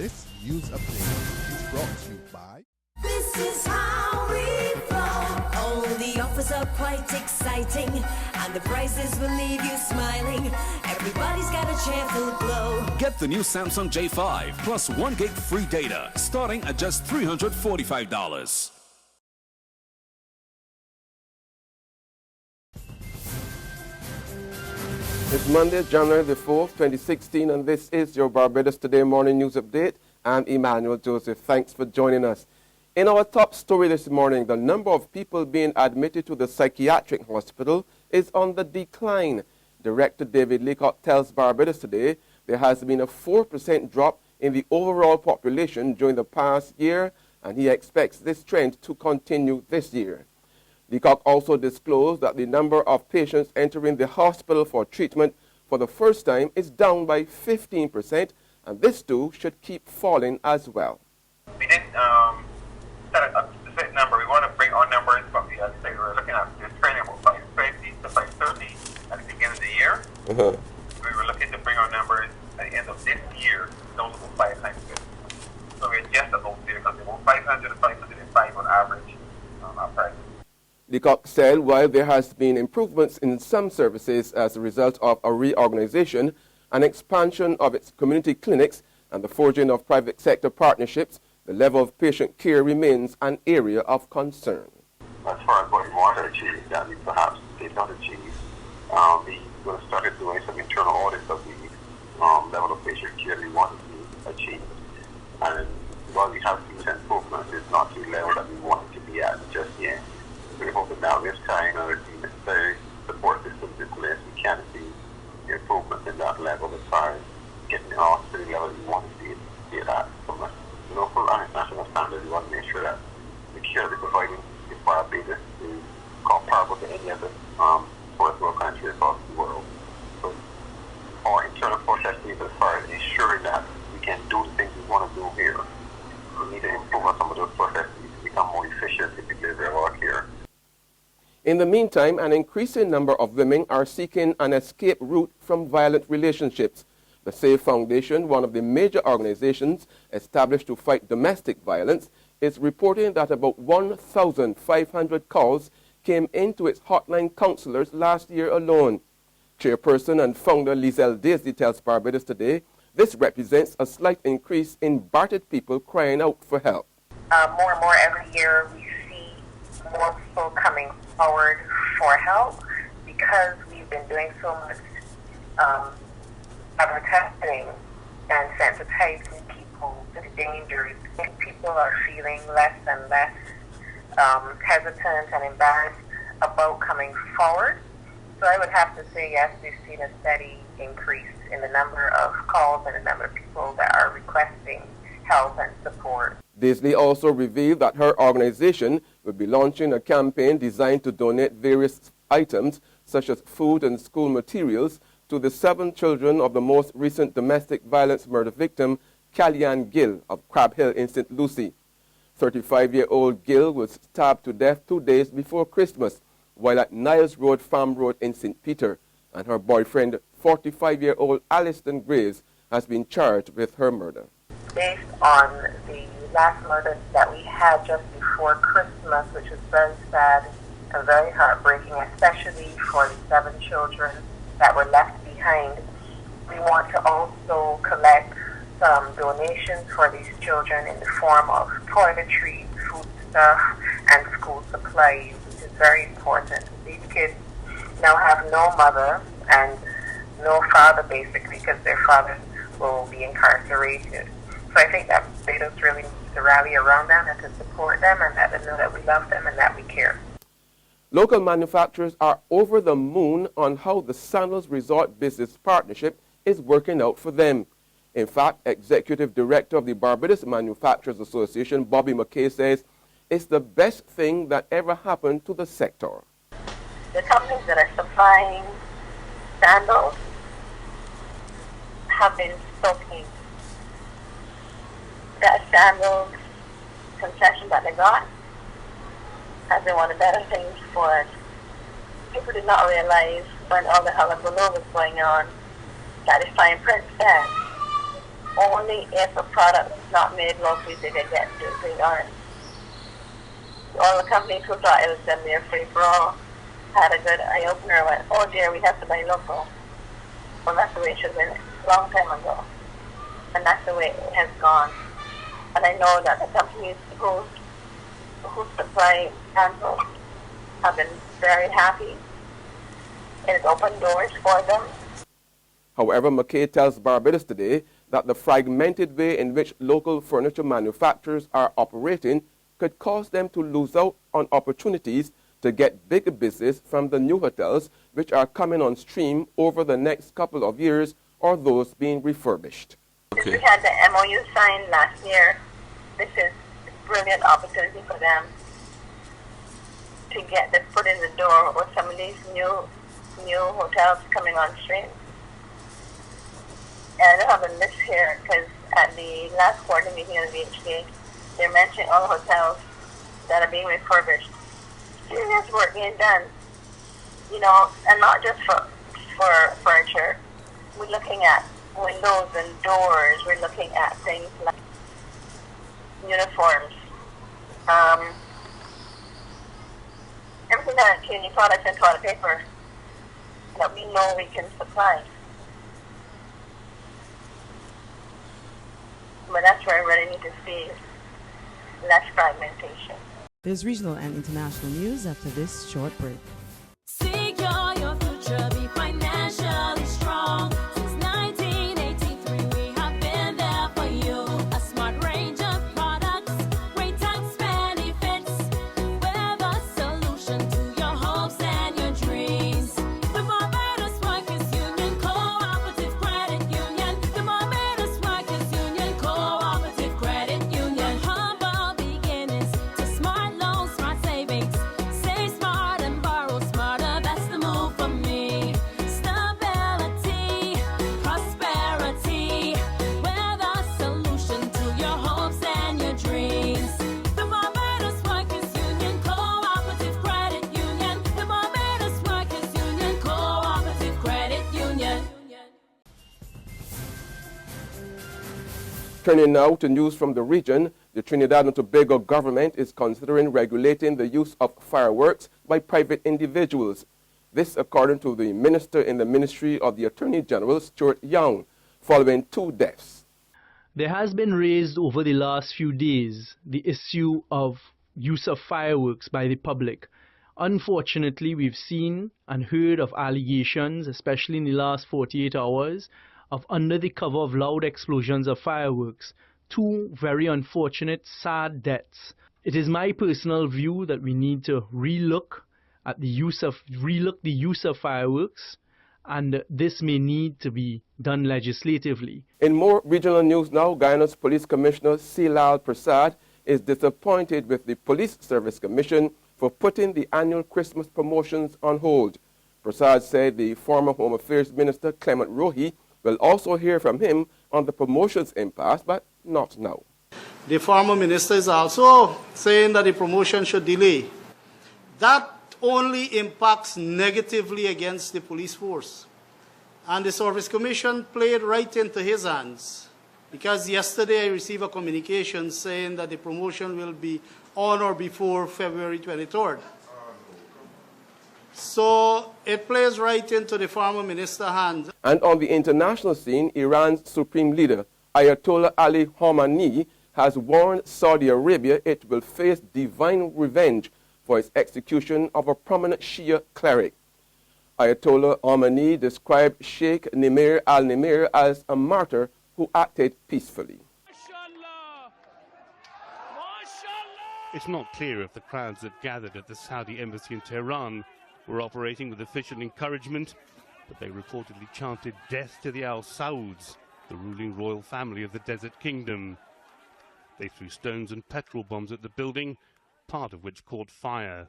This news update is brought to you by... This is how we flow. Oh, the offers are quite exciting, and the prices will leave you smiling. Everybody's got a chance to glow. Get the new Samsung J5 plus 1 gig free data starting at just $345. It's Monday, January the 4th, 2016, and this is your Barbados Today Morning News Update. I'm Emmanuel Joseph. Thanks for joining us. In our top story this morning, the number of people being admitted to the Psychiatric Hospital is on the decline. Director David Leacock tells Barbados Today there has been a 4% drop in the overall population during the past year, and he expects this trend to continue this year. Leacock also disclosed that the number of patients entering the hospital for treatment for the first time is down by 15%, and this too should keep falling as well. We didn't set a specific number. We want to bring our numbers, but we were looking at this training about 550 to 530 at the beginning of the year. We were looking to bring our numbers at the end of this year down to about 500. So we're just about there because we're about 500 to 505 on average at present. Leacock said while there has been improvements in some services as a result of a reorganization, an expansion of its community clinics, and the forging of private sector partnerships, the level of patient care remains an area of concern. As far as what we want to achieve, that we perhaps did not achieve, we started doing some internal audits of the level of patient care we want to achieve. And while we have seen some improvements, it's not to the level that we want it to be at just yet. We're hoping now this time, with the necessary support systems in place, we can see the improvement in that level as far as getting the hospital level we want to see it at. From a local and national standard, we want to make sure that the care we're providing is Barbados is comparable to any other first world country across the world. So our internal processes as far as ensuring that we can do the things we want to do here, we need to improve on some of those processes to become more efficient in the delivery of our care. In the meantime, an increasing number of women are seeking an escape route from violent relationships. The SAVE Foundation, one of the major organizations established to fight domestic violence, is reporting that about 1,500 calls came into its hotline counselors last year alone. Chairperson and founder Lizelle Daisy tells Barbados Today this represents a slight increase in battered people crying out for help. More and more every year we see more people coming forward for help because we've been doing so much advertising and sensitizing people to the dangers. People are feeling less and less hesitant and embarrassed about coming forward. So I would have to say yes, we've seen a steady increase in the number of calls and the number of people that are requesting help and support. Daisley also revealed that her organization will be launching a campaign designed to donate various items such as food and school materials to the 7 children of the most recent domestic violence murder victim, Kellyanne Gill of Crab Hill in St. Lucie. 35-year-old Gill was stabbed to death 2 days before Christmas while at Niles Road Farm Road in St. Peter, and her boyfriend, 45-year-old Alliston Graves, has been charged with her murder. Based on the last murder that we had just before Christmas, which was very sad and very heartbreaking, especially for the 7 children that were left behind, we want to also collect some donations for these children in the form of toiletries, food stuff, and school supplies, which is very important. These kids now have no mother and no father, basically, because their fathers will be incarcerated. So I think that Barbados really needs to rally around them and to support them and let them know that we love them and that we care. Local manufacturers are over the moon on how the Sandals Resort Business Partnership is working out for them. In fact, Executive Director of the Barbados Manufacturers Association, Bobby McKay, says it's the best thing that ever happened to the sector. The companies that are supplying sandals have been so pleased. That sandals concession that they got has been one of the better things for us. People did not realize when all the hullabaloo was going on that the fine print said only if a product is not made locally do they get duty on it. All the companies who thought it was a mere free-for-all had a good eye-opener, went, oh dear, we have to buy local. Well, that's the way it should have been a long time ago. And that's the way it has gone. And I know that the companies who supply samples have been very happy. It has opened doors for them. However, McKay tells Barbados Today that the fragmented way in which local furniture manufacturers are operating could cause them to lose out on opportunities to get bigger business from the new hotels which are coming on stream over the next couple of years or those being refurbished. Okay. We had the MOU signed last year. This is a brilliant opportunity for them to get their foot in the door with some of these new hotels coming on stream. And I don't have a list here because at the last quarter meeting of the VHK, they're mentioning all the hotels that are being refurbished. Serious work being done, you know, and not just for furniture. We're looking at windows and doors. We're looking at things like uniforms, everything that cleaning products and toilet paper that we know we can supply. But that's where I really need to see less fragmentation. There's regional and international news after this short break. Secure your future, be financially strong. Since 1983, we have been there for you. A smart range of products, great tax benefits. We're the solution to your hopes and your dreams. The Barbados Workers Union Cooperative Credit Union. The Barbados Workers Union Cooperative Credit Union. Humble beginnings to smart loans, smart savings. Save smart and borrow smarter. That's the move for me. Stability, prosperity. We're the solution to your hopes and your dreams. The Barbados Workers Union Cooperative Credit Union. The Barbados Workers Union Cooperative Credit Union. Turning now to news from the region, the Trinidad and Tobago government is considering regulating the use of fireworks by private individuals. This according to the minister in the Ministry of the Attorney General, Stuart Young, following 2 deaths. There has been raised over the last few days the issue of use of fireworks by the public. Unfortunately, we've seen and heard of allegations, especially in the last 48 hours, of under the cover of loud explosions of fireworks. 2 very unfortunate, sad deaths. It is my personal view that we need to relook the use of fireworks, and this may need to be done legislatively. In more regional news now, Guyana's Police Commissioner Silal Prasad is disappointed with the Police Service Commission for putting the annual Christmas promotions on hold. Prasad said the former Home Affairs Minister Clement Rohi will also hear from him on the promotions impasse, but not now. The former minister is also saying that the promotion should delay. That only impacts negatively against the police force. And the Service Commission played right into his hands, because yesterday I received a communication saying that the promotion will be on or before February 23rd. So it plays right into the former minister's hands. And on the international scene, Iran's supreme leader, Ayatollah Ali Khamenei, has warned Saudi Arabia it will face divine revenge for its execution of a prominent Shia cleric. Ayatollah Khamenei described Sheikh Nimr al-Nimr as a martyr who acted peacefully. It's not clear if the crowds that gathered at the Saudi embassy in Tehran were operating with official encouragement, but they reportedly chanted death to the Al Sauds, the ruling royal family of the Desert Kingdom. They threw stones and petrol bombs at the building, part of which caught fire.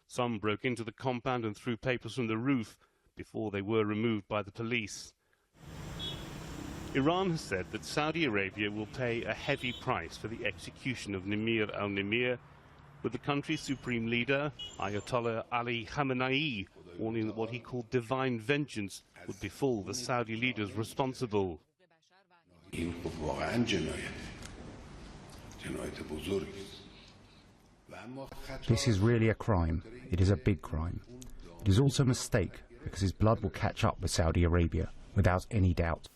Some broke into the compound and threw papers from the roof before they were removed by the police. Iran has said that Saudi Arabia will pay a heavy price for the execution of Nimr al-Nimr, with the country's supreme leader, Ayatollah Ali Khamenei, warning that what he called divine vengeance would befall the Saudi leaders responsible. این خب واقعا جنایت بزرگی است. This is really a crime. It is a big crime. It is also a mistake because his blood will catch up with Saudi Arabia without any doubt.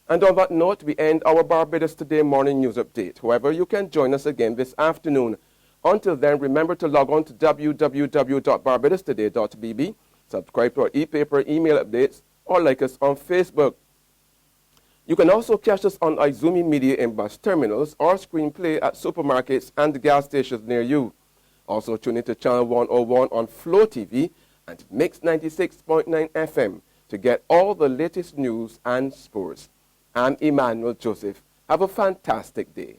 And on that note, we end our Barbados Today morning news update. However, you can join us again this afternoon. Until then, remember to log on to www.barbadostoday.bb, subscribe to our e-paper email updates, or like us on Facebook. You can also catch us on Izumi Media in bus terminals or screenplay at supermarkets and gas stations near you. Also tune into Channel 101 on Flow TV and Mix 96.9 FM to get all the latest news and sports. I'm Emmanuel Joseph. Have a fantastic day.